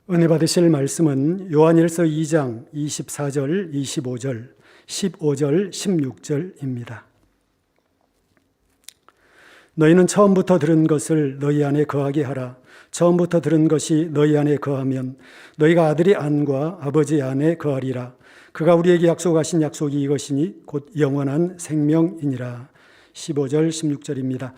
은혜 받으실 말씀은 요한일서 2장 24절, 25절, 15절, 16절입니다. 너희는 처음부터 들은 것을 너희 안에 거하게 하라. 처음부터 들은 것이 너희 안에 거하면 너희가 아들의 안과 아버지 안에 거하리라. 그가 우리에게 약속하신 약속이 이것이니 곧 영원한 생명이니라. 15절, 16절입니다.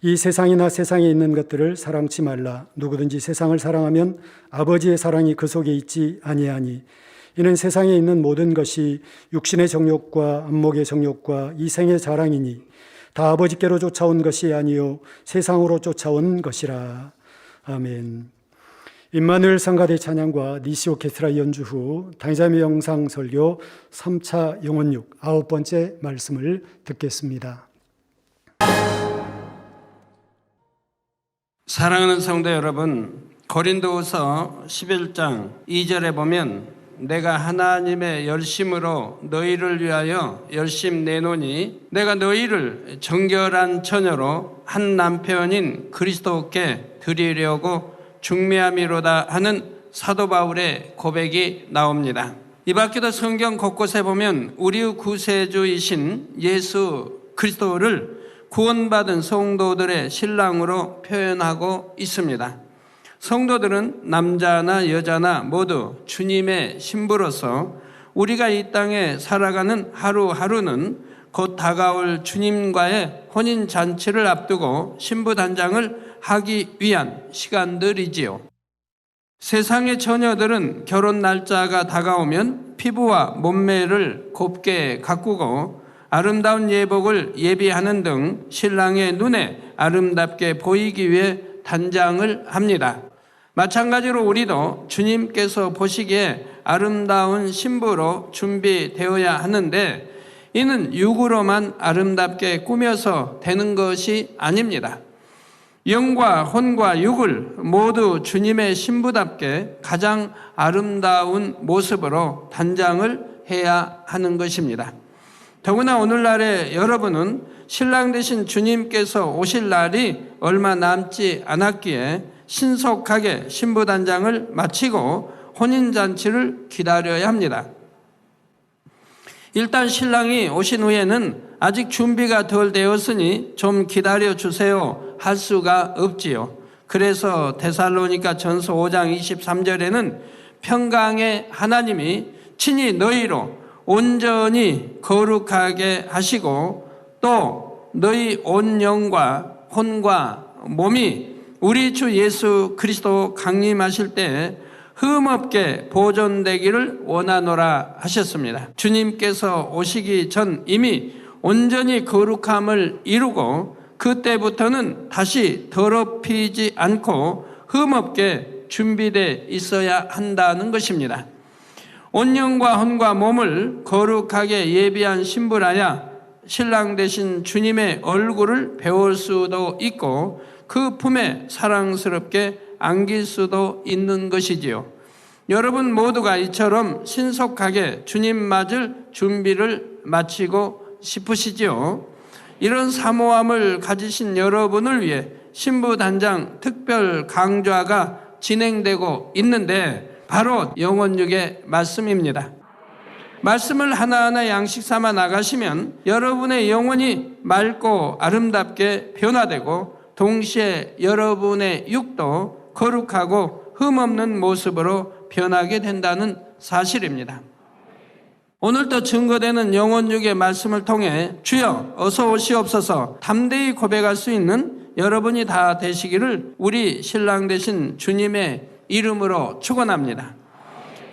이 세상이나 세상에 있는 것들을 사랑치 말라. 누구든지 세상을 사랑하면 아버지의 사랑이 그 속에 있지 아니하니. 이는 세상에 있는 모든 것이 육신의 정욕과 안목의 정욕과 이생의 자랑이니 다 아버지께로 쫓아온 것이 아니요 세상으로 쫓아온 것이라. 아멘. 임마누엘 성가대 찬양과 니시 오케스트라 연주 후 당자매 영상 설교 3차 영혼육 9번째 말씀을 듣겠습니다. 사랑하는 성도 여러분, 고린도후서 11장 2절에 보면 내가 하나님의 열심으로 너희를 위하여 열심 내노니 내가 너희를 정결한 처녀로 한 남편인 그리스도께 드리려고 중매함이로다 하는 사도 바울의 고백이 나옵니다. 이 밖에도 성경 곳곳에 보면 우리 구세주이신 예수 그리스도를 구원받은 성도들의 신랑으로 표현하고 있습니다. 성도들은 남자나 여자나 모두 주님의 신부로서 우리가 이 땅에 살아가는 하루하루는 곧 다가올 주님과의 혼인잔치를 앞두고 신부단장을 하기 위한 시간들이지요. 세상의 처녀들은 결혼 날짜가 다가오면 피부와 몸매를 곱게 가꾸고 아름다운 예복을 예비하는 등 신랑의 눈에 아름답게 보이기 위해 단장을 합니다. 마찬가지로 우리도 주님께서 보시기에 아름다운 신부로 준비되어야 하는데 이는 육으로만 아름답게 꾸며서 되는 것이 아닙니다. 영과 혼과 육을 모두 주님의 신부답게 가장 아름다운 모습으로 단장을 해야 하는 것입니다. 더구나 오늘날에 여러분은 신랑 되신 주님께서 오실 날이 얼마 남지 않았기에 신속하게 신부단장을 마치고 혼인잔치를 기다려야 합니다. 일단 신랑이 오신 후에는 아직 준비가 덜 되었으니 좀 기다려주세요 할 수가 없지요. 그래서 데살로니가 전서 5장 23절에는 평강의 하나님이 친히 너희로 온전히 거룩하게 하시고 또 너희 온 영과 혼과 몸이 우리 주 예수 그리스도 강림하실 때 흠없게 보존되기를 원하노라 하셨습니다. 주님께서 오시기 전 이미 온전히 거룩함을 이루고 그때부터는 다시 더럽히지 않고 흠없게 준비되어 있어야 한다는 것입니다. 온 영과 혼과 몸을 거룩하게 예비한 신부라야 신랑 되신 주님의 얼굴을 배울 수도 있고 그 품에 사랑스럽게 안길 수도 있는 것이지요. 여러분 모두가 이처럼 신속하게 주님 맞을 준비를 마치고 싶으시지요. 이런 사모함을 가지신 여러분을 위해 신부단장 특별 강좌가 진행되고 있는데 바로 영혼육의 말씀입니다. 말씀을 하나하나 양식 삼아 나가시면 여러분의 영혼이 맑고 아름답게 변화되고 동시에 여러분의 육도 거룩하고 흠없는 모습으로 변하게 된다는 사실입니다. 오늘도 증거되는 영혼육의 말씀을 통해 주여 어서 오시옵소서 담대히 고백할 수 있는 여러분이 다 되시기를 우리 신랑 되신 주님의 이름으로 축원합니다.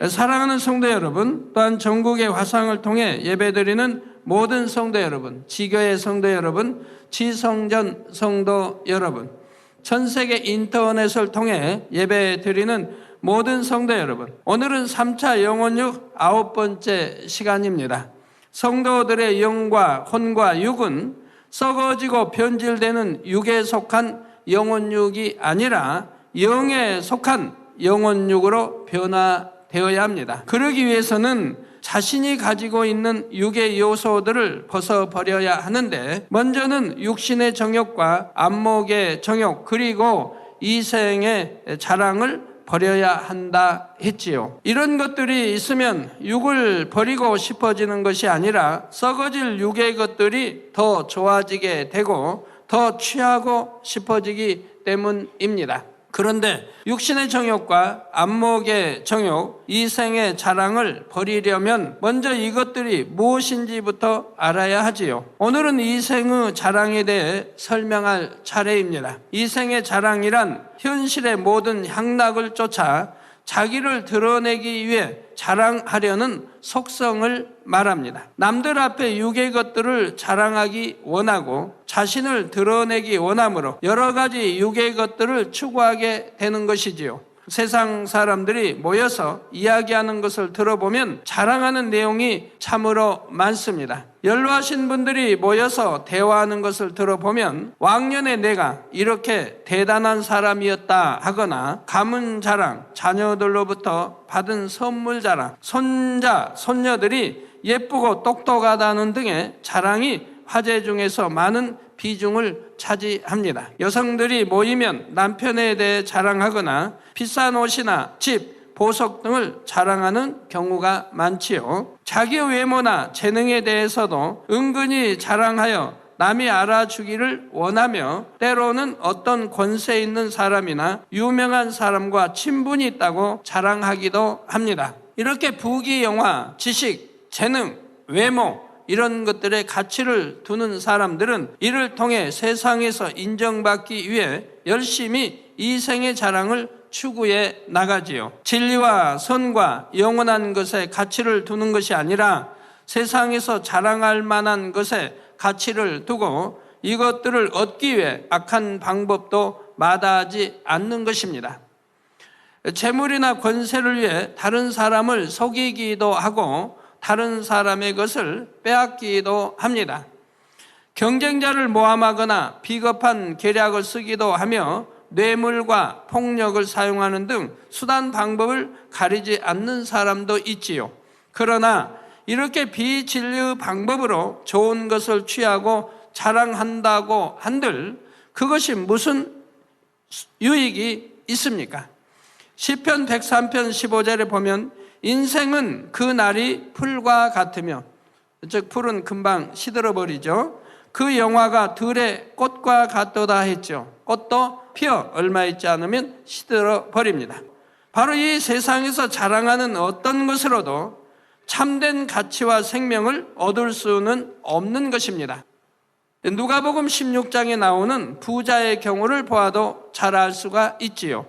사랑하는 성도 여러분, 또한 전국의 화상을 통해 예배드리는 모든 성도 여러분, 지교의 성도 여러분, 지성전 성도 여러분, 전 세계 인터넷을 통해 예배드리는 모든 성도 여러분, 오늘은 3차 영혼육 9번째 시간입니다. 성도들의 영과 혼과 육은 썩어지고 변질되는 육에 속한 영혼육이 아니라 영에 속한 영혼육으로 변화되어야 합니다. 그러기 위해서는 자신이 가지고 있는 육의 요소들을 벗어버려야 하는데 먼저는 육신의 정욕과 안목의 정욕 그리고 이생의 자랑을 버려야 한다 했지요. 이런 것들이 있으면 육을 버리고 싶어지는 것이 아니라 썩어질 육의 것들이 더 좋아지게 되고 더 취하고 싶어지기 때문입니다. 그런데 육신의 정욕과 안목의 정욕, 이생의 자랑을 버리려면 먼저 이것들이 무엇인지부터 알아야 하지요. 오늘은 이생의 자랑에 대해 설명할 차례입니다. 이생의 자랑이란 현실의 모든 향락을 쫓아 자기를 드러내기 위해 자랑하려는 속성을 말합니다. 남들 앞에 육의 것들을 자랑하기 원하고 자신을 드러내기 원하므로 여러 가지 육의 것들을 추구하게 되는 것이지요. 세상 사람들이 모여서 이야기하는 것을 들어보면 자랑하는 내용이 참으로 많습니다. 연로하신 분들이 모여서 대화하는 것을 들어보면 왕년에 내가 이렇게 대단한 사람이었다 하거나 가문 자랑, 자녀들로부터 받은 선물 자랑, 손자, 손녀들이 예쁘고 똑똑하다는 등의 자랑이 화제 중에서 많은 비중을 차지합니다. 여성들이 모이면 남편에 대해 자랑하거나 비싼 옷이나 집, 보석 등을 자랑하는 경우가 많지요. 자기의 외모나 재능에 대해서도 은근히 자랑하여 남이 알아주기를 원하며 때로는 어떤 권세 있는 사람이나 유명한 사람과 친분이 있다고 자랑하기도 합니다. 이렇게 부귀영화, 지식, 재능, 외모 이런 것들의 가치를 두는 사람들은 이를 통해 세상에서 인정받기 위해 열심히 이생의 자랑을 추구해 나가지요. 진리와 선과 영원한 것에 가치를 두는 것이 아니라 세상에서 자랑할 만한 것에 가치를 두고 이것들을 얻기 위해 악한 방법도 마다하지 않는 것입니다. 재물이나 권세를 위해 다른 사람을 속이기도 하고 다른 사람의 것을 빼앗기도 합니다. 경쟁자를 모함하거나 비겁한 계략을 쓰기도 하며 뇌물과 폭력을 사용하는 등 수단 방법을 가리지 않는 사람도 있지요. 그러나 이렇게 비진리의 방법으로 좋은 것을 취하고 자랑한다고 한들 그것이 무슨 유익이 있습니까? 시편 103편 15절에 보면 인생은 그 날이 풀과 같으며, 즉 풀은 금방 시들어버리죠. 그 영화가 들의 꽃과 같도다 했죠. 꽃도 피어 얼마 있지 않으면 시들어버립니다. 바로 이 세상에서 자랑하는 어떤 것으로도 참된 가치와 생명을 얻을 수는 없는 것입니다. 누가복음 16장에 나오는 부자의 경우를 보아도 잘 알 수가 있지요.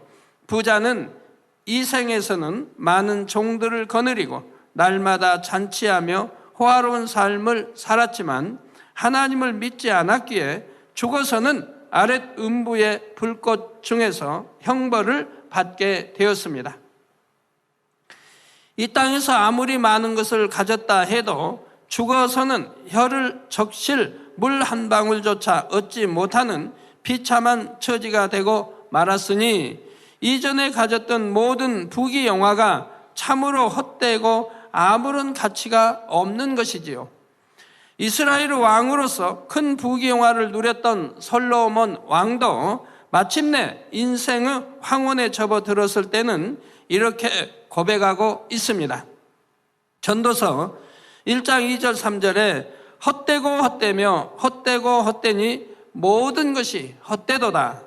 부자는 이 생에서는 많은 종들을 거느리고 날마다 잔치하며 호화로운 삶을 살았지만 하나님을 믿지 않았기에 죽어서는 아랫 음부의 불꽃 중에서 형벌을 받게 되었습니다. 이 땅에서 아무리 많은 것을 가졌다 해도 죽어서는 혀를 적실 물 한 방울조차 얻지 못하는 비참한 처지가 되고 말았으니 이전에 가졌던 모든 부귀영화가 참으로 헛되고 아무런 가치가 없는 것이지요. 이스라엘 왕으로서 큰 부귀영화를 누렸던 솔로몬 왕도 마침내 인생의 황혼에 접어들었을 때는 이렇게 고백하고 있습니다. 전도서 1장 2절 3절에 헛되고 헛되며 헛되고 헛되니 모든 것이 헛되도다.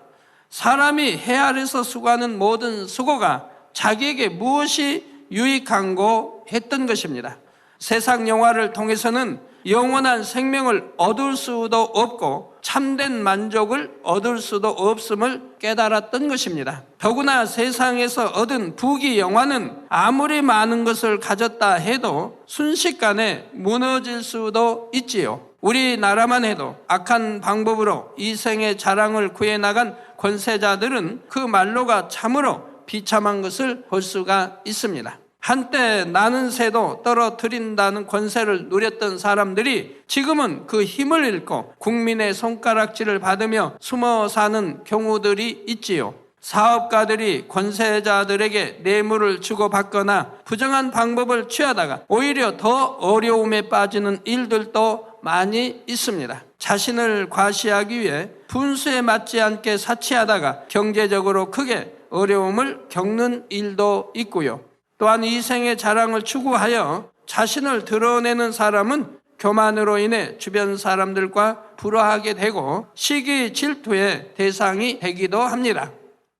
사람이 해 아래서 수고하는 모든 수고가 자기에게 무엇이 유익한고 했던 것입니다. 세상 영화를 통해서는 영원한 생명을 얻을 수도 없고 참된 만족을 얻을 수도 없음을 깨달았던 것입니다. 더구나 세상에서 얻은 부귀영화는 아무리 많은 것을 가졌다 해도 순식간에 무너질 수도 있지요. 우리나라만 해도 악한 방법으로 이생의 자랑을 구해나간 권세자들은 그 말로가 참으로 비참한 것을 볼 수가 있습니다. 한때 나는 새도 떨어뜨린다는 권세를 누렸던 사람들이 지금은 그 힘을 잃고 국민의 손가락질을 받으며 숨어 사는 경우들이 있지요. 사업가들이 권세자들에게 뇌물을 주고받거나 부정한 방법을 취하다가 오히려 더 어려움에 빠지는 일들도 많이 있습니다. 자신을 과시하기 위해 분수에 맞지 않게 사치하다가 경제적으로 크게 어려움을 겪는 일도 있고요. 또한 이생의 자랑을 추구하여 자신을 드러내는 사람은 교만으로 인해 주변 사람들과 불화하게 되고 시기 질투의 대상이 되기도 합니다.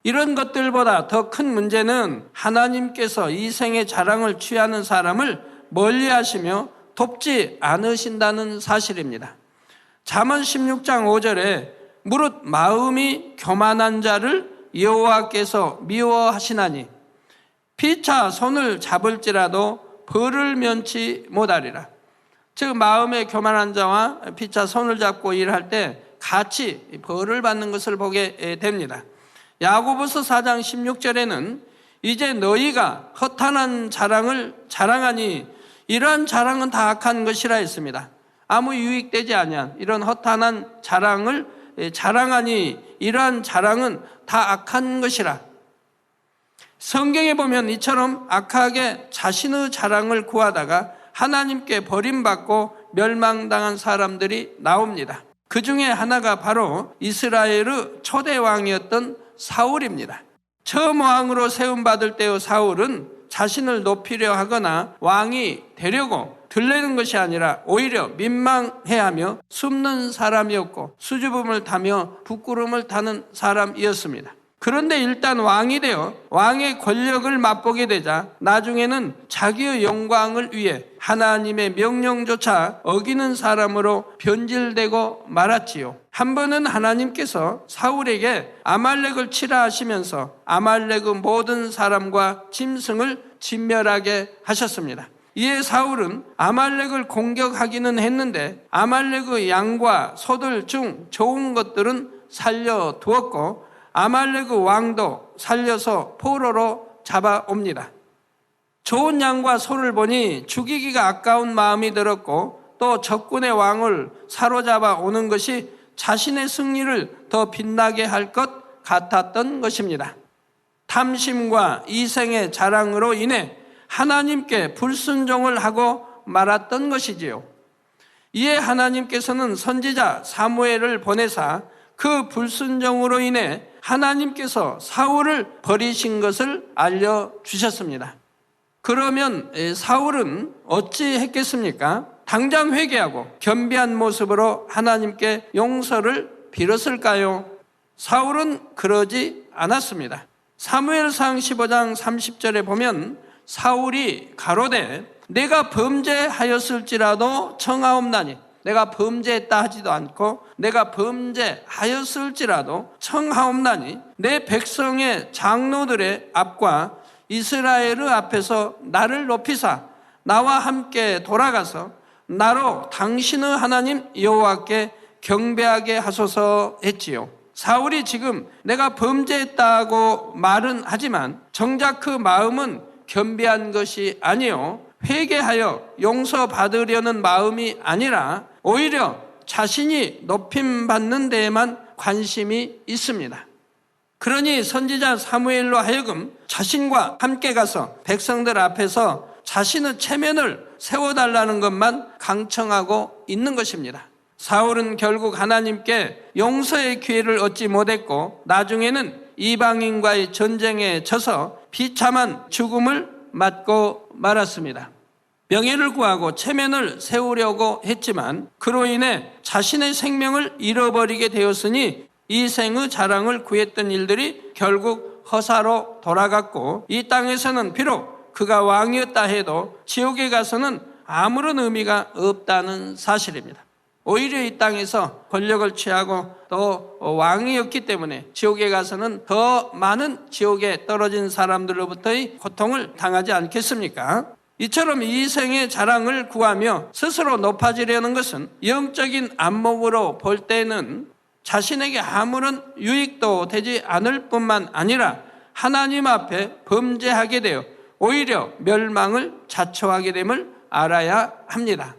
이런 것들보다 더 큰 문제는 하나님께서 이생의 자랑을 취하는 사람을 멀리하시며 돕지 않으신다는 사실입니다. 잠언 16장 5절에 무릇 마음이 교만한 자를 여호와께서 미워하시나니 피차 손을 잡을지라도 벌을 면치 못하리라. 즉 마음에 교만한 자와 피차 손을 잡고 일할 때 같이 벌을 받는 것을 보게 됩니다. 야고보서 4장 16절에는 이제 너희가 허탄한 자랑을 자랑하니 이러한 자랑은 다 악한 것이라 했습니다. 아무 유익되지 아니한 이런 허탄한 자랑을 자랑하니 이러한 자랑은 다 악한 것이라. 성경에 보면 이처럼 악하게 자신의 자랑을 구하다가 하나님께 버림받고 멸망당한 사람들이 나옵니다. 그 중에 하나가 바로 이스라엘의 초대 왕이었던 사울입니다. 처음 왕으로 세움받을 때의 사울은 자신을 높이려 하거나 왕이 되려고 들리는 것이 아니라 오히려 민망해하며 숨는 사람이었고 수줍음을 타며 부끄러움을 타는 사람이었습니다. 그런데 일단 왕이 되어 왕의 권력을 맛보게 되자 나중에는 자기의 영광을 위해 하나님의 명령조차 어기는 사람으로 변질되고 말았지요. 한 번은 하나님께서 사울에게 아말렉을 치라 하시면서 아말렉의 모든 사람과 짐승을 진멸하게 하셨습니다. 이에 사울은 아말렉을 공격하기는 했는데 아말렉의 양과 소들 중 좋은 것들은 살려두었고 아말렉의 왕도 살려서 포로로 잡아옵니다. 좋은 양과 소를 보니 죽이기가 아까운 마음이 들었고 또 적군의 왕을 사로잡아 오는 것이 자신의 승리를 더 빛나게 할 것 같았던 것입니다. 탐심과 이생의 자랑으로 인해 하나님께 불순종을 하고 말았던 것이지요. 이에 하나님께서는 선지자 사무엘을 보내사 그 불순종으로 인해 하나님께서 사울을 버리신 것을 알려주셨습니다. 그러면 사울은 어찌 했겠습니까? 당장 회개하고 겸비한 모습으로 하나님께 용서를 빌었을까요? 사울은 그러지 않았습니다. 사무엘상 15장 30절에 보면 사울이 가로되 내가 범죄하였을지라도 청하옵나니, 내가 범죄했다 하지도 않고 내가 범죄하였을지라도 청하옵나니 내 백성의 장로들의 앞과 이스라엘의 앞에서 나를 높이사 나와 함께 돌아가서 나로 당신의 하나님 여호와께 경배하게 하소서 했지요. 사울이 지금 내가 범죄했다고 말은 하지만 정작 그 마음은 겸비한 것이 아니요 회개하여 용서받으려는 마음이 아니라 오히려 자신이 높임받는 데에만 관심이 있습니다. 그러니 선지자 사무엘로 하여금 자신과 함께 가서 백성들 앞에서 자신의 체면을 세워달라는 것만 강청하고 있는 것입니다. 사울은 결국 하나님께 용서의 기회를 얻지 못했고 나중에는 이방인과의 전쟁에 져서 비참한 죽음을 맞고 말았습니다. 명예를 구하고 체면을 세우려고 했지만 그로 인해 자신의 생명을 잃어버리게 되었으니 이 생의 자랑을 구했던 일들이 결국 허사로 돌아갔고 이 땅에서는 비록 그가 왕이었다 해도 지옥에 가서는 아무런 의미가 없다는 사실입니다. 오히려 이 땅에서 권력을 취하고 또 왕이었기 때문에 지옥에 가서는 더 많은 지옥에 떨어진 사람들로부터의 고통을 당하지 않겠습니까? 이처럼 이 생의 자랑을 구하며 스스로 높아지려는 것은 영적인 안목으로 볼 때는 자신에게 아무런 유익도 되지 않을 뿐만 아니라 하나님 앞에 범죄하게 되어 오히려 멸망을 자초하게 됨을 알아야 합니다.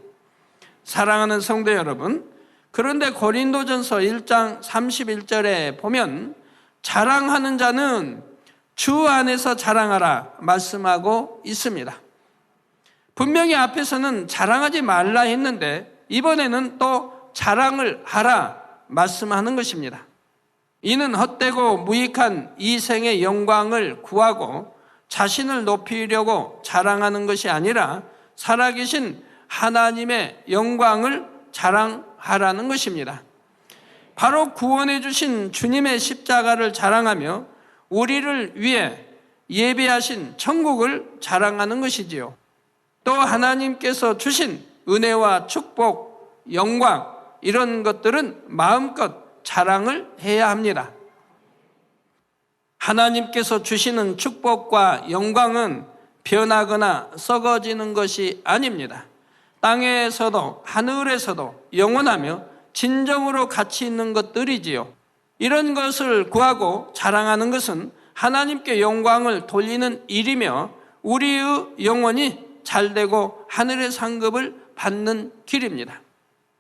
사랑하는 성도 여러분, 그런데 고린도전서 1장 31절에 보면 자랑하는 자는 주 안에서 자랑하라 말씀하고 있습니다. 분명히 앞에서는 자랑하지 말라 했는데 이번에는 또 자랑을 하라 말씀하는 것입니다. 이는 헛되고 무익한 이생의 영광을 구하고 자신을 높이려고 자랑하는 것이 아니라 살아계신 하나님의 영광을 자랑하라는 것입니다. 바로 구원해 주신 주님의 십자가를 자랑하며 우리를 위해 예배하신 천국을 자랑하는 것이지요. 또 하나님께서 주신 은혜와 축복, 영광 이런 것들은 마음껏 자랑을 해야 합니다. 하나님께서 주시는 축복과 영광은 변하거나 썩어지는 것이 아닙니다. 땅에서도 하늘에서도 영원하며 진정으로 가치 있는 것들이지요. 이런 것을 구하고 자랑하는 것은 하나님께 영광을 돌리는 일이며 우리의 영혼이 잘되고 하늘의 상급을 받는 길입니다.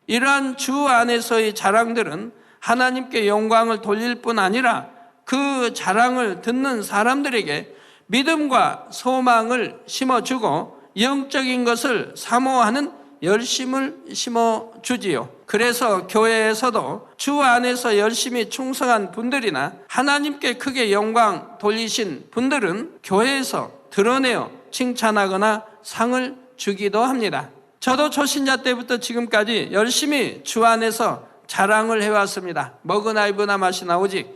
이러한 주 안에서의 자랑들은 하나님께 영광을 돌릴 뿐 아니라 그 자랑을 듣는 사람들에게 믿음과 소망을 심어주고 영적인 것을 사모하는 열심을 심어주지요. 그래서 교회에서도 주 안에서 열심히 충성한 분들이나 하나님께 크게 영광 돌리신 분들은 교회에서 드러내어 칭찬하거나 상을 주기도 합니다. 저도 초신자 때부터 지금까지 열심히 주 안에서 자랑을 해왔습니다. 먹은 아이브나 마시나 오직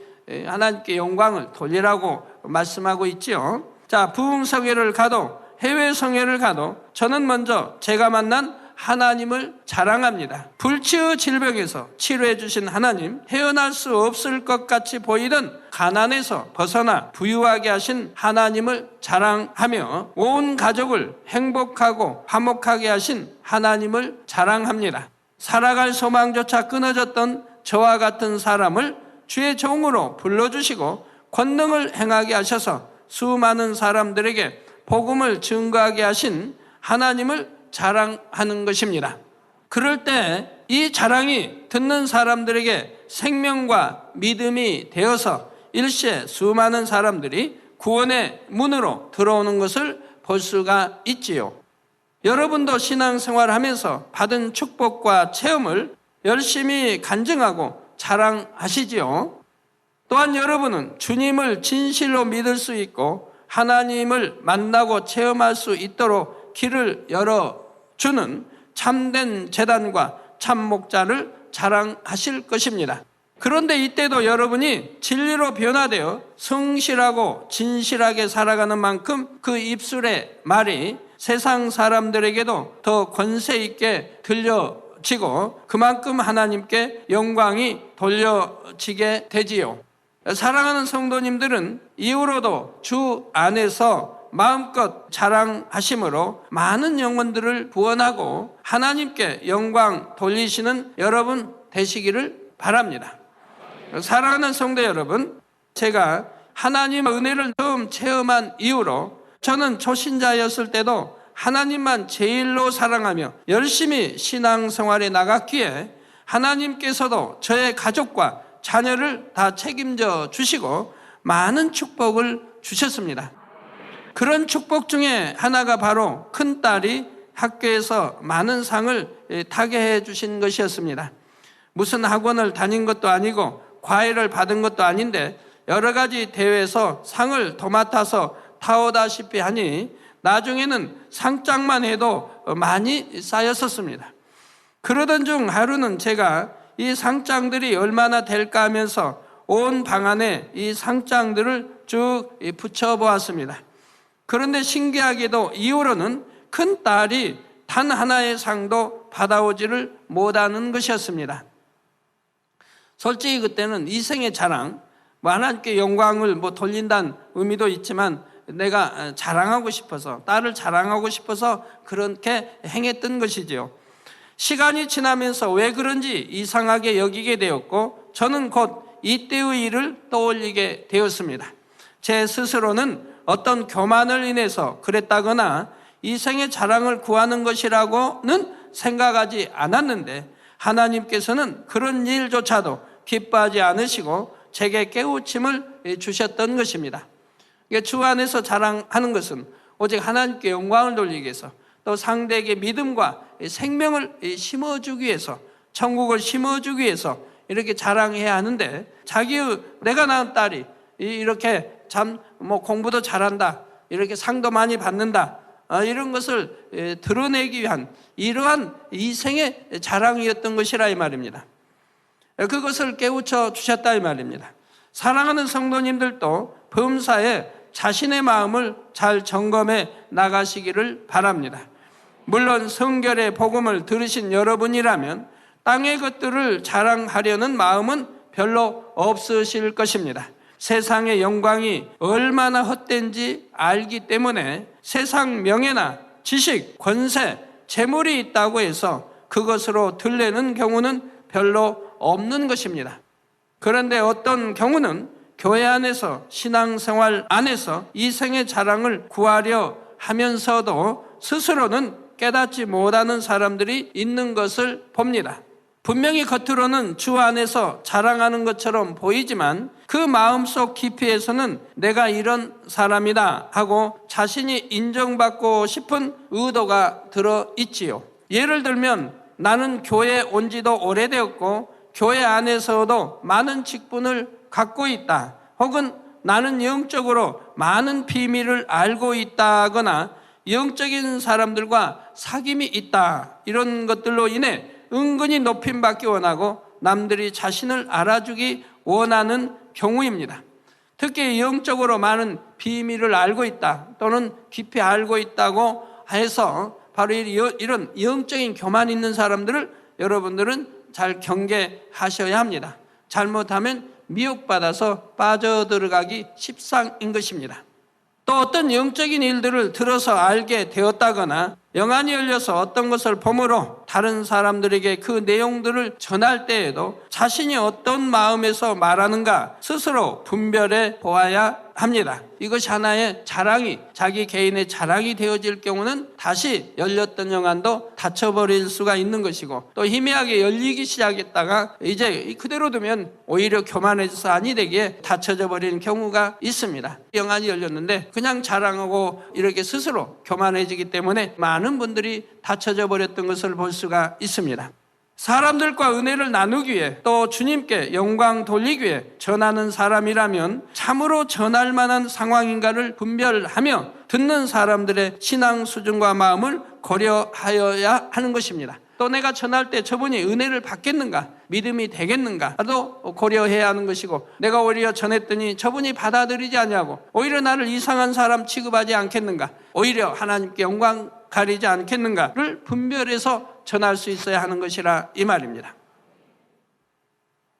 하나님께 영광을 돌리라고 말씀하고 있지요. 자, 부흥성회를 가도 해외 성회를 가도 저는 먼저 제가 만난 하나님을 자랑합니다. 불치의 질병에서 치료해 주신 하나님, 헤어날 수 없을 것 같이 보이던 가난에서 벗어나 부유하게 하신 하나님을 자랑하며 온 가족을 행복하고 화목하게 하신 하나님을 자랑합니다. 살아갈 소망조차 끊어졌던 저와 같은 사람을 주의 종으로 불러주시고 권능을 행하게 하셔서 수많은 사람들에게 복음을 증거하게 하신 하나님을 자랑하는 것입니다. 그럴 때 이 자랑이 듣는 사람들에게 생명과 믿음이 되어서 일시에 수많은 사람들이 구원의 문으로 들어오는 것을 볼 수가 있지요. 여러분도 신앙생활을 하면서 받은 축복과 체험을 열심히 간증하고 자랑하시지요. 또한 여러분은 주님을 진실로 믿을 수 있고 하나님을 만나고 체험할 수 있도록 길을 열어주는 참된 제단과 참목자를 자랑하실 것입니다. 그런데 이때도 여러분이 진리로 변화되어 성실하고 진실하게 살아가는 만큼 그 입술의 말이 세상 사람들에게도 더 권세 있게 들려지고 그만큼 하나님께 영광이 돌려지게 되지요. 사랑하는 성도님들은 이후로도 주 안에서 마음껏 자랑하심으로 많은 영혼들을 구원하고 하나님께 영광 돌리시는 여러분 되시기를 바랍니다. 사랑하는 성도 여러분, 제가 하나님의 은혜를 처음 체험한 이후로 저는 초신자였을 때도 하나님만 제일로 사랑하며 열심히 신앙생활에 나갔기에 하나님께서도 저의 가족과 자녀를 다 책임져 주시고 많은 축복을 주셨습니다. 그런 축복 중에 하나가 바로 큰딸이 학교에서 많은 상을 타게 해 주신 것이었습니다. 무슨 학원을 다닌 것도 아니고 과외를 받은 것도 아닌데 여러 가지 대회에서 상을 도맡아서 타오다시피 하니 나중에는 상장만 해도 많이 쌓였었습니다. 그러던 중 하루는 제가 이 상장들이 얼마나 될까 하면서 온 방 안에 이 상장들을 쭉 붙여보았습니다. 그런데 신기하게도 이후로는 큰 딸이 단 하나의 상도 받아오지를 못하는 것이었습니다. 솔직히 그때는 이생의 자랑, 하나님께 영광을 돌린다는 의미도 있지만 내가 자랑하고 싶어서, 딸을 자랑하고 싶어서 그렇게 행했던 것이지요. 시간이 지나면서 왜 그런지 이상하게 여기게 되었고 저는 곧 이때의 일을 떠올리게 되었습니다. 제 스스로는 어떤 교만을 인해서 그랬다거나 이생의 자랑을 구하는 것이라고는 생각하지 않았는데 하나님께서는 그런 일조차도 기뻐하지 않으시고 제게 깨우침을 주셨던 것입니다. 주 안에서 자랑하는 것은 오직 하나님께 영광을 돌리기 위해서 또 상대에게 믿음과 생명을 심어주기 위해서 천국을 심어주기 위해서 이렇게 자랑해야 하는데 자기의 내가 낳은 딸이 이렇게 참 뭐 공부도 잘한다, 이렇게 상도 많이 받는다, 이런 것을 드러내기 위한 이러한 이생의 자랑이었던 것이라 이 말입니다. 그것을 깨우쳐 주셨다 이 말입니다. 사랑하는 성도님들도 범사에 자신의 마음을 잘 점검해 나가시기를 바랍니다. 물론 성결의 복음을 들으신 여러분이라면 땅의 것들을 자랑하려는 마음은 별로 없으실 것입니다. 세상의 영광이 얼마나 헛된지 알기 때문에 세상 명예나 지식, 권세, 재물이 있다고 해서 그것으로 들레는 경우는 별로 없는 것입니다. 그런데 어떤 경우는 교회 안에서 신앙생활 안에서 이생의 자랑을 구하려 하면서도 스스로는 깨닫지 못하는 사람들이 있는 것을 봅니다. 분명히 겉으로는 주 안에서 자랑하는 것처럼 보이지만 그 마음속 깊이에서는 내가 이런 사람이다 하고 자신이 인정받고 싶은 의도가 들어있지요. 예를 들면 나는 교회에 온 지도 오래되었고 교회 안에서도 많은 직분을 갖고 있다, 혹은 나는 영적으로 많은 비밀을 알고 있다거나 영적인 사람들과 사귐이 있다, 이런 것들로 인해 은근히 높임받기 원하고 남들이 자신을 알아주기 원하는 경우입니다. 특히 영적으로 많은 비밀을 알고 있다 또는 깊이 알고 있다고 해서 바로 이런 영적인 교만 있는 사람들을 여러분들은 잘 경계하셔야 합니다. 잘못하면 미혹받아서 빠져들어가기 십상인 것입니다. 또 어떤 영적인 일들을 들어서 알게 되었다거나 영안이 열려서 어떤 것을 보므로 다른 사람들에게 그 내용들을 전할 때에도 자신이 어떤 마음에서 말하는가 스스로 분별해 보아야 합니다. 이것이 하나의 자랑이, 자기 개인의 자랑이 되어질 경우는 다시 열렸던 영안도 닫혀버릴 수가 있는 것이고, 또 희미하게 열리기 시작했다가 이제 그대로 두면 오히려 교만해져서 아니 되기에 닫혀져 버리는 경우가 있습니다. 영안이 열렸는데 그냥 자랑하고 이렇게 스스로 교만해지기 때문에 많은 분들이 닫혀져 버렸던 것을 볼 수가 있습니다. 사람들과 은혜를 나누기 위해 또 주님께 영광 돌리기 위해 전하는 사람이라면 참으로 전할 만한 상황인가를 분별하며 듣는 사람들의 신앙 수준과 마음을 고려하여야 하는 것입니다. 또 내가 전할 때 저분이 은혜를 받겠는가, 믿음이 되겠는가도 고려해야 하는 것이고, 내가 오히려 전했더니 저분이 받아들이지 않냐고 오히려 나를 이상한 사람 취급하지 않겠는가, 오히려 하나님께 영광 가리지 않겠는가를 분별해서 전할 수 있어야 하는 것이라 이 말입니다.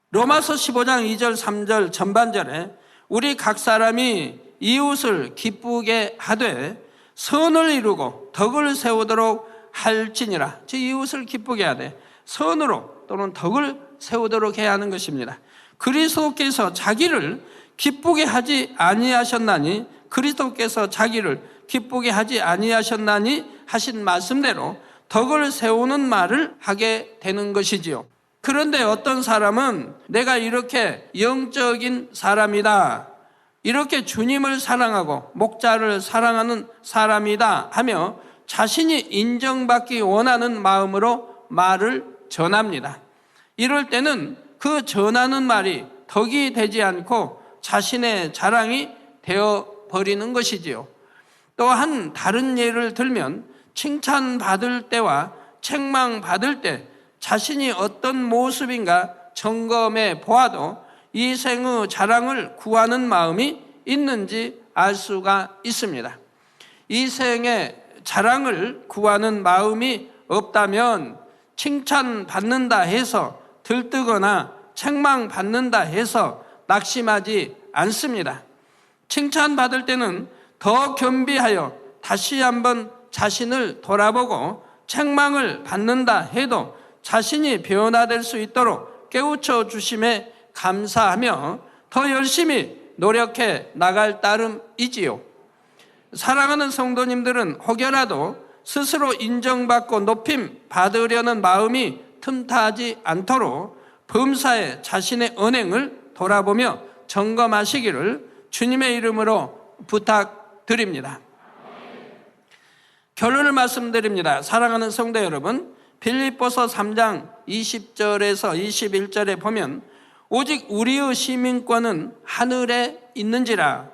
로마서 15장 2절 3절 전반절에 우리 각 사람이 이웃을 기쁘게 하되 선을 이루고 덕을 세우도록 할지니라. 즉 이웃을 기쁘게 하되 선으로 또는 덕을 세우도록 해야 하는 것입니다. 그리스도께서 자기를 기쁘게 하지 아니하셨나니, 그리스도께서 자기를 기쁘게 하지 아니하셨나니 하신 말씀대로 덕을 세우는 말을 하게 되는 것이지요. 그런데 어떤 사람은 내가 이렇게 영적인 사람이다, 이렇게 주님을 사랑하고 목자를 사랑하는 사람이다 하며 자신이 인정받기 원하는 마음으로 말을 전합니다. 이럴 때는 그 전하는 말이 덕이 되지 않고 자신의 자랑이 되어버리는 것이지요. 또한 다른 예를 들면 칭찬받을 때와 책망받을 때 자신이 어떤 모습인가 점검해 보아도 이 생의 자랑을 구하는 마음이 있는지 알 수가 있습니다. 이 생의 자랑을 구하는 마음이 없다면 칭찬받는다 해서 들뜨거나 책망받는다 해서 낙심하지 않습니다. 칭찬받을 때는 더 겸비하여 다시 한번 자신을 돌아보고, 책망을 받는다 해도 자신이 변화될 수 있도록 깨우쳐 주심에 감사하며 더 열심히 노력해 나갈 따름이지요. 사랑하는 성도님들은 혹여라도 스스로 인정받고 높임 받으려는 마음이 틈타지 않도록 범사에 자신의 언행을 돌아보며 점검하시기를 주님의 이름으로 부탁드립니다. 결론을 말씀드립니다. 사랑하는 성도 여러분, 빌립보서 3장 20절에서 21절에 보면 오직 우리의 시민권은 하늘에 있는지라.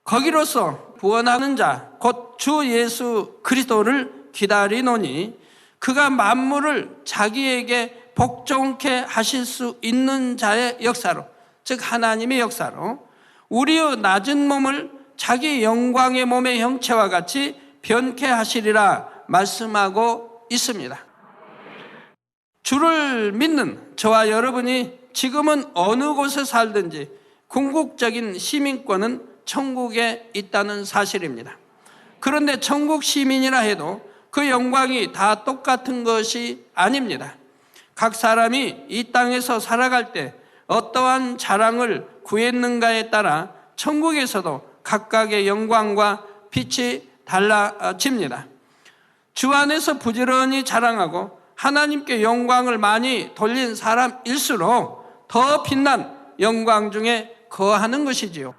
거기로서 구원하는 자 곧 주 예수 그리스도를 기다리노니 그가 만물을 자기에게 복종케 하실 수 있는 자의 역사로, 즉 하나님의 역사로 우리의 낮은 몸을 자기 영광의 몸의 형체와 같이 변케 하시리라 말씀하고 있습니다. 주를 믿는 저와 여러분이 지금은 어느 곳에 살든지 궁극적인 시민권은 천국에 있다는 사실입니다. 그런데 천국 시민이라 해도 그 영광이 다 똑같은 것이 아닙니다. 각 사람이 이 땅에서 살아갈 때 어떠한 자랑을 구했는가에 따라 천국에서도 각각의 영광과 빛이 달라집니다. 주 안에서 부지런히 자랑하고 하나님께 영광을 많이 돌린 사람일수록 더 빛난 영광 중에 거하는 것이지요.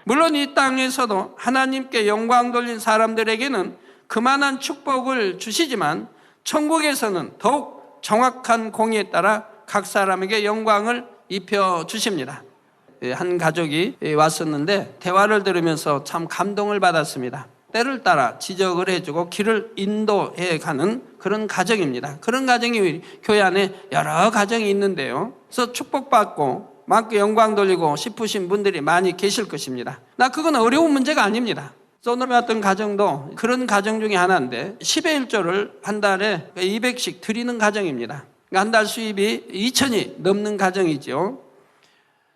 물론 이 땅에서도 하나님께 영광 돌린 사람들에게는 그만한 축복을 주시지만 천국에서는 더욱 정확한 공의에 따라 각 사람에게 영광을 입혀 주십니다. 한 가족이 왔었는데 대화를 들으면서 참 감동을 받았습니다. 때를 따라 지적을 해주고 길을 인도해 가는 그런 가정입니다. 그런 가정이 교회 안에 여러 가정이 있는데요. 그래서 축복받고 막 영광 돌리고 싶으신 분들이 많이 계실 것입니다. 그건 어려운 문제가 아닙니다. 오늘 봤던 가정도 그런 가정 중에 하나인데 10의 1조를 한 달에 200씩 드리는 가정입니다. 한 달 수입이 2천이 넘는 가정이죠.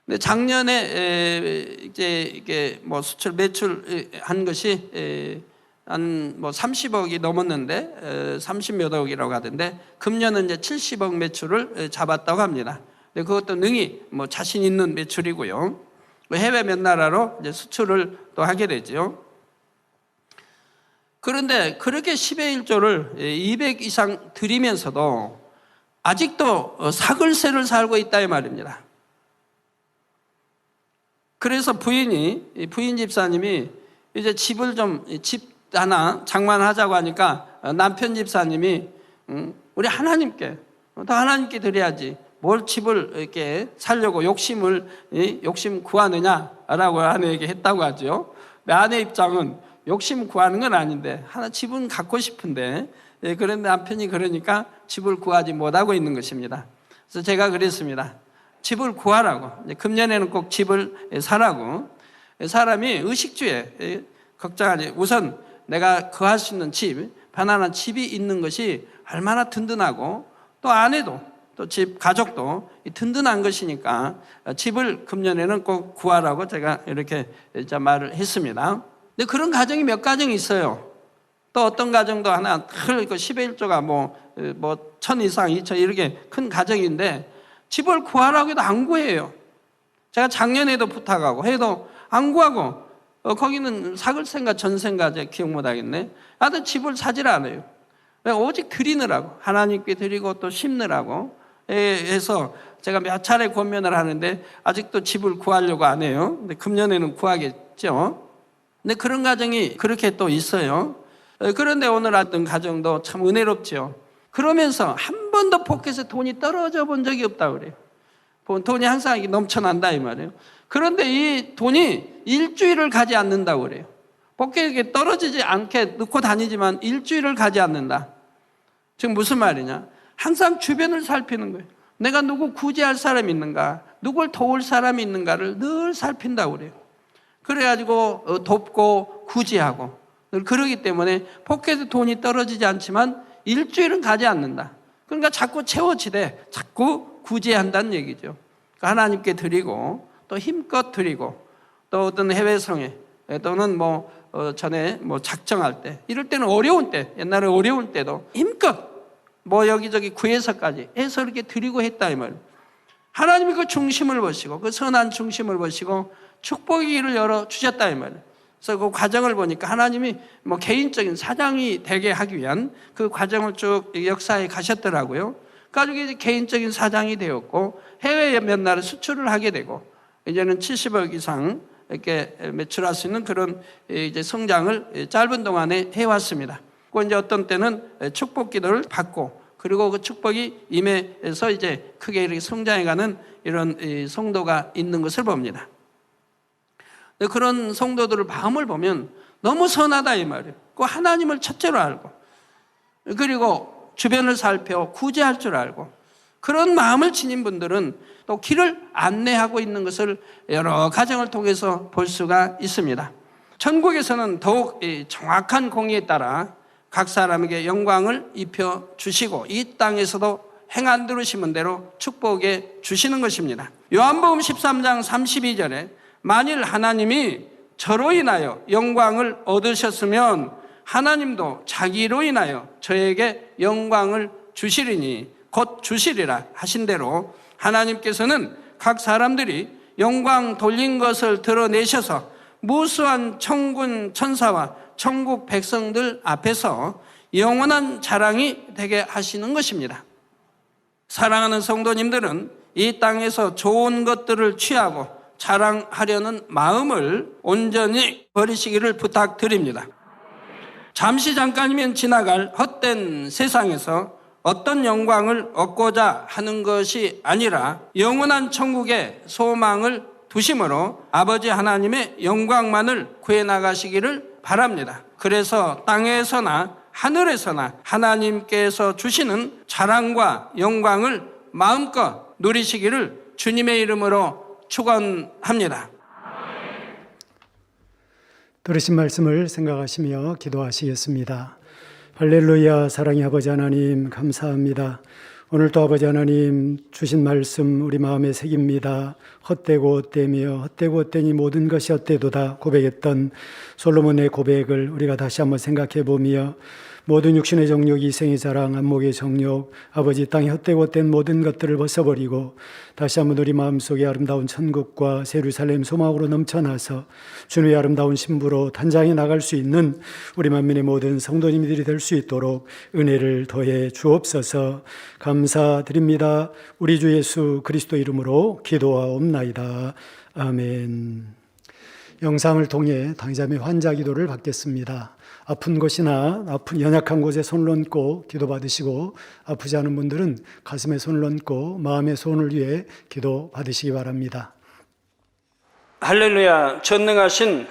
근데 작년에 이게 뭐 수출 매출한 것이 한 뭐 30억이 넘었는데 30몇 억이라고 하던데 금년은 이제 70억 매출을 잡았다고 합니다. 근데 그것도 능히 뭐 자신 있는 매출이고요. 해외 몇 나라로 이제 수출을 또 하게 되죠. 그런데 그렇게 10의 1조를 200 이상 드리면서도 아직도 사글세를 살고 있다 이 말입니다. 그래서 부인 집사님이 이제 집을 집 하나 장만하자고 하니까 남편 집사님이 우리 하나님께 더 하나님께 드려야지 뭘 집을 이렇게 살려고 욕심 구하느냐라고 아내에게 했다고 하죠. 아내 입장은 욕심 구하는 건 아닌데 하나 집은 갖고 싶은데 그런데 남편이 그러니까 집을 구하지 못하고 있는 것입니다. 그래서 제가 그랬습니다. 집을 구하라고. 금년에는 꼭 집을 사라고. 사람이 의식주에 걱정하지. 우선 내가 거할 수 있는 집, 편안한 집이 있는 것이 얼마나 든든하고 또 아내도 또 집 가족도 든든한 것이니까 집을 금년에는 꼭 구하라고 제가 이렇게 말을 했습니다. 근데 그런 가정이 몇 가정 있어요. 또 어떤 가정도 하나 10의 1조가 뭐 1,000 이상, 2,000 이렇게 큰 가정인데 집을 구하라고 해도 안 구해요. 제가 작년에도 부탁하고 해도 안 구하고 거기는 사글세인가 전세인가 제가 기억 못 하겠네. 하여튼 집을 사질 않아요. 오직 드리느라고 하나님께 드리고 또 심느라고 해서 제가 몇 차례 권면을 하는데 아직도 집을 구하려고 안 해요. 근데 금년에는 구하겠죠. 근데 그런 가정이 그렇게 또 있어요. 그런데 오늘 어떤 가정도 참 은혜롭죠. 그러면서 한 번도 포켓에 돈이 떨어져 본 적이 없다고 그래요. 돈이 항상 넘쳐난다 이 말이에요. 그런데 이 돈이 일주일을 가지 않는다고 그래요. 포켓에 떨어지지 않게 넣고 다니지만 일주일을 가지 않는다. 지금 무슨 말이냐? 항상 주변을 살피는 거예요. 내가 누구 구제할 사람이 있는가, 누굴 도울 사람이 있는가를 늘 살핀다고 그래요. 그래가지고 돕고 구제하고 그러기 때문에 포켓에 돈이 떨어지지 않지만 일주일은 가지 않는다. 그러니까 자꾸 채워지되 자꾸 구제한다는 얘기죠. 그러니까 하나님께 드리고 또 힘껏 드리고 또 어떤 해외성에 또는 전에 작정할 때 이럴 때는 어려운 때 옛날에 어려운 때도 힘껏 여기저기 구해서까지 해서 이렇게 드리고 했다 이 말이에요. 하나님이 그 중심을 보시고 그 선한 중심을 보시고 축복의 길을 열어 주셨다 이 말이에요. 그래서 그 과정을 보니까 하나님이 개인적인 사장이 되게 하기 위한 그 과정을 쭉 역사에 가셨더라고요. 가지고 이제 개인적인 사장이 되었고 해외에 몇 나라 수출을 하게 되고 이제는 70억 이상 이렇게 매출할 수 있는 그런 이제 성장을 짧은 동안에 해왔습니다. 그 이제 어떤 때는 축복 기도를 받고, 그리고 그 축복이 임해서 이제 크게 이렇게 성장해가는 이런 성도가 있는 것을 봅니다. 그런 성도들의 마음을 보면 너무 선하다 이 말이에요. 그 하나님을 첫째로 알고, 그리고 주변을 살펴 구제할 줄 알고, 그런 마음을 지닌 분들은 또 길을 안내하고 있는 것을 여러 가정을 통해서 볼 수가 있습니다. 천국에서는 더욱 정확한 공의에 따라 각 사람에게 영광을 입혀 주시고, 이 땅에서도 행한 들으시는 대로 축복해 주시는 것입니다. 요한복음 13장 32절에 만일 하나님이 저로 인하여 영광을 얻으셨으면 하나님도 자기로 인하여 저에게 영광을 주시리니 곧 주시리라 하신 대로, 하나님께서는 각 사람들이 영광 돌린 것을 드러내셔서 무수한 천군 천사와 천국 백성들 앞에서 영원한 자랑이 되게 하시는 것입니다. 사랑하는 성도님들은 이 땅에서 좋은 것들을 취하고 자랑하려는 마음을 온전히 버리시기를 부탁드립니다. 잠시 잠깐이면 지나갈 헛된 세상에서 어떤 영광을 얻고자 하는 것이 아니라 영원한 천국의 소망을 두심으로 아버지 하나님의 영광만을 구해 나가시기를 바랍니다. 그래서 땅에서나 하늘에서나 하나님께서 주시는 자랑과 영광을 마음껏 누리시기를 주님의 이름으로 축원합니다. 들으신 말씀을 생각하시며 기도하시겠습니다. 할렐루야. 사랑의 아버지 하나님 감사합니다. 오늘도 아버지 하나님 주신 말씀 우리 마음에 새깁니다. 헛되고 헛되며 헛되고 헛되니 모든 것이 헛되도다 고백했던 솔로몬의 고백을 우리가 다시 한번 생각해 보며, 모든 육신의 정욕, 이생의 자랑, 안목의 정욕, 아버지 땅에 헛되고 헛된 모든 것들을 벗어버리고 다시 한번 우리 마음속에 아름다운 천국과 새 예루살렘 소망으로 넘쳐나서 주님의 아름다운 신부로 단장해 나갈 수 있는 우리 만민의 모든 성도님들이 될 수 있도록 은혜를 더해 주옵소서. 감사드립니다. 우리 주 예수 그리스도 이름으로 기도하옵나이다. 아멘. 영상을 통해 당자매 환자 기도를 받겠습니다. 아픈 곳이나 연약한 곳에 손을 얹고 기도 받으시고, 아프지 않은 분들은 가슴에 손을 얹고 마음의 소원을 위해 기도 받으시기 바랍니다. 할렐루야. 전능하신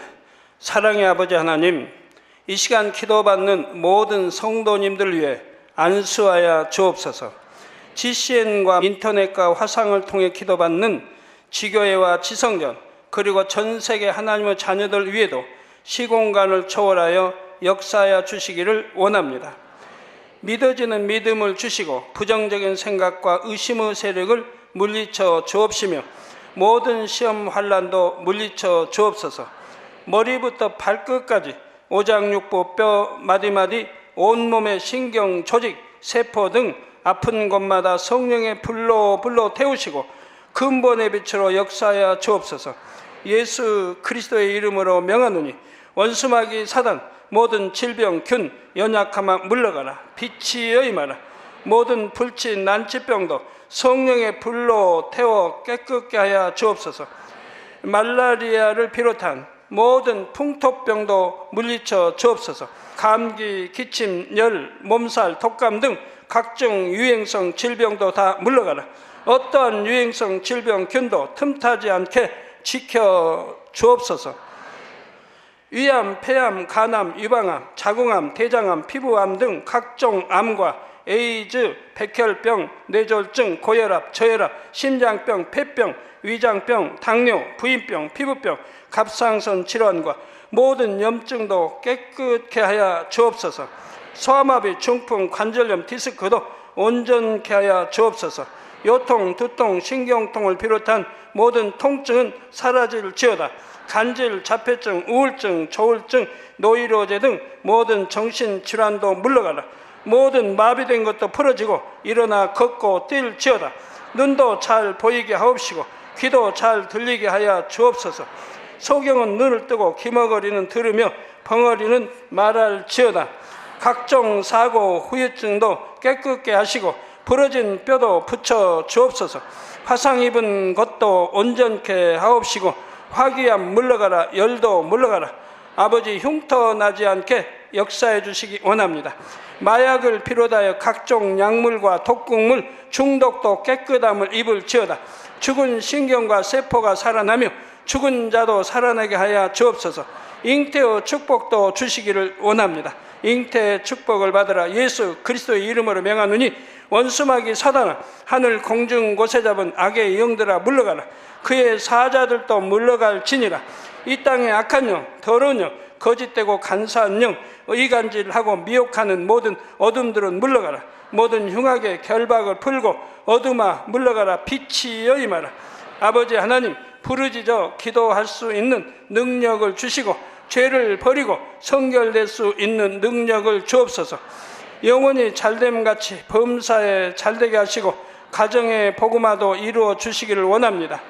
사랑의 아버지 하나님, 이 시간 기도받는 모든 성도님들 위해 안수하여 주옵소서. GCN과 인터넷과 화상을 통해 기도받는 지교회와 지성전, 그리고 전 세계 하나님의 자녀들 위에도 시공간을 초월하여 역사하여 주시기를 원합니다. 믿어지는 믿음을 주시고 부정적인 생각과 의심의 세력을 물리쳐 주옵시며 모든 시험 환난도 물리쳐 주옵소서. 머리부터 발끝까지 오장육부 뼈 마디마디 온몸의 신경 조직 세포 등 아픈 곳마다 성령의 불로 태우시고 근본의 빛으로 역사하여 주옵소서. 예수 그리스도의 이름으로 명하노니 원수마귀 사단 모든 질병 균 연약함아 물러가라. 빛이 임하라. 모든 불치 난치병도 성령의 불로 태워 깨끗게 하여 주옵소서. 말라리아를 비롯한 모든 풍토병도 물리쳐 주옵소서. 감기, 기침, 열, 몸살, 독감 등 각종 유행성 질병도 다 물러가라. 어떠한 유행성 질병 균도 틈타지 않게 지켜 주옵소서. 위암, 폐암, 간암, 유방암, 자궁암, 대장암, 피부암 등 각종 암과 에이즈, 백혈병, 뇌졸중, 고혈압, 저혈압, 심장병, 폐병, 위장병, 당뇨, 부인병, 피부병, 갑상선 질환과 모든 염증도 깨끗게 하여 주옵소서. 소아마비, 중풍, 관절염, 디스크도 온전케 하여 주옵소서. 요통, 두통, 신경통을 비롯한 모든 통증은 사라질지어다. 간질, 자폐증, 우울증, 조울증, 노이로제 등 모든 정신질환도 물러가라. 모든 마비된 것도 풀어지고 일어나 걷고 뛸지어다. 눈도 잘 보이게 하옵시고 귀도 잘 들리게 하여 주옵소서. 소경은 눈을 뜨고 기머거리는 들으며 벙어리는 말할지어다. 각종 사고, 후유증도 깨끗게 하시고 부러진 뼈도 붙여 주옵소서. 화상 입은 것도 온전케 하옵시고 화기암 물러가라. 열도 물러가라. 아버지 흉터나지 않게 역사해 주시기 원합니다. 마약을 비롯하여 각종 약물과 독극물 중독도 깨끗함을 입을지어다. 죽은 신경과 세포가 살아나며 죽은 자도 살아나게 하여 주옵소서. 잉태의 축복도 주시기를 원합니다. 잉태의 축복을 받으라. 예수 그리스도의 이름으로 명하노니 원수마귀 사단아, 하늘 공중 곳에 잡은 악의 영들아 물러가라. 그의 사자들도 물러갈지니라. 이 땅의 악한 영, 더러운 영, 거짓되고 간사한 영, 이간질하고 미혹하는 모든 어둠들은 물러가라. 모든 흉악의 결박을 풀고 어둠아 물러가라. 빛이여 임하라. 아버지 하나님, 부르짖어 기도할 수 있는 능력을 주시고 죄를 버리고 성결될 수 있는 능력을 주옵소서. 영원히 잘됨같이 범사에 잘되게 하시고 가정의 복음화도 이루어 주시기를 원합니다.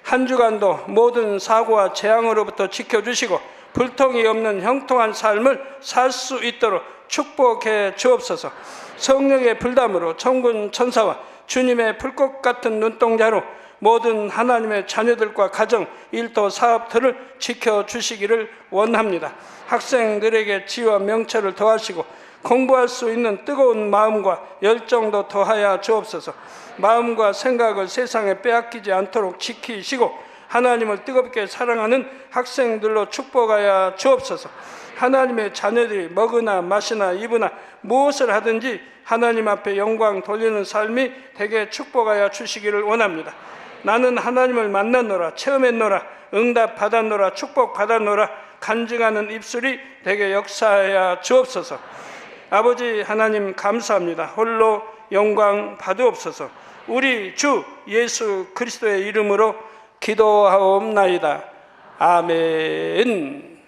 한 주간도 모든 사고와 재앙으로부터 지켜주시고 불통이 없는 형통한 삶을 살 수 있도록 축복해 주옵소서. 성령의 불담으로 천군 천사와 주님의 불꽃 같은 눈동자로 모든 하나님의 자녀들과 가정, 일도, 사업들을 지켜주시기를 원합니다. 학생들에게 지혜와 명철을 더하시고 공부할 수 있는 뜨거운 마음과 열정도 더하여 주옵소서. 마음과 생각을 세상에 빼앗기지 않도록 지키시고 하나님을 뜨겁게 사랑하는 학생들로 축복하여 주옵소서. 하나님의 자녀들이 먹으나 마시나 입으나 무엇을 하든지 하나님 앞에 영광 돌리는 삶이 되게 축복하여 주시기를 원합니다. 나는 하나님을 만났노라, 체험했노라, 응답 받았노라, 축복 받았노라 간증하는 입술이 되게 역사하여 주옵소서. 아버지 하나님 감사합니다. 홀로 영광 받으옵소서. 우리 주 예수 그리스도의 이름으로 기도하옵나이다. 아멘.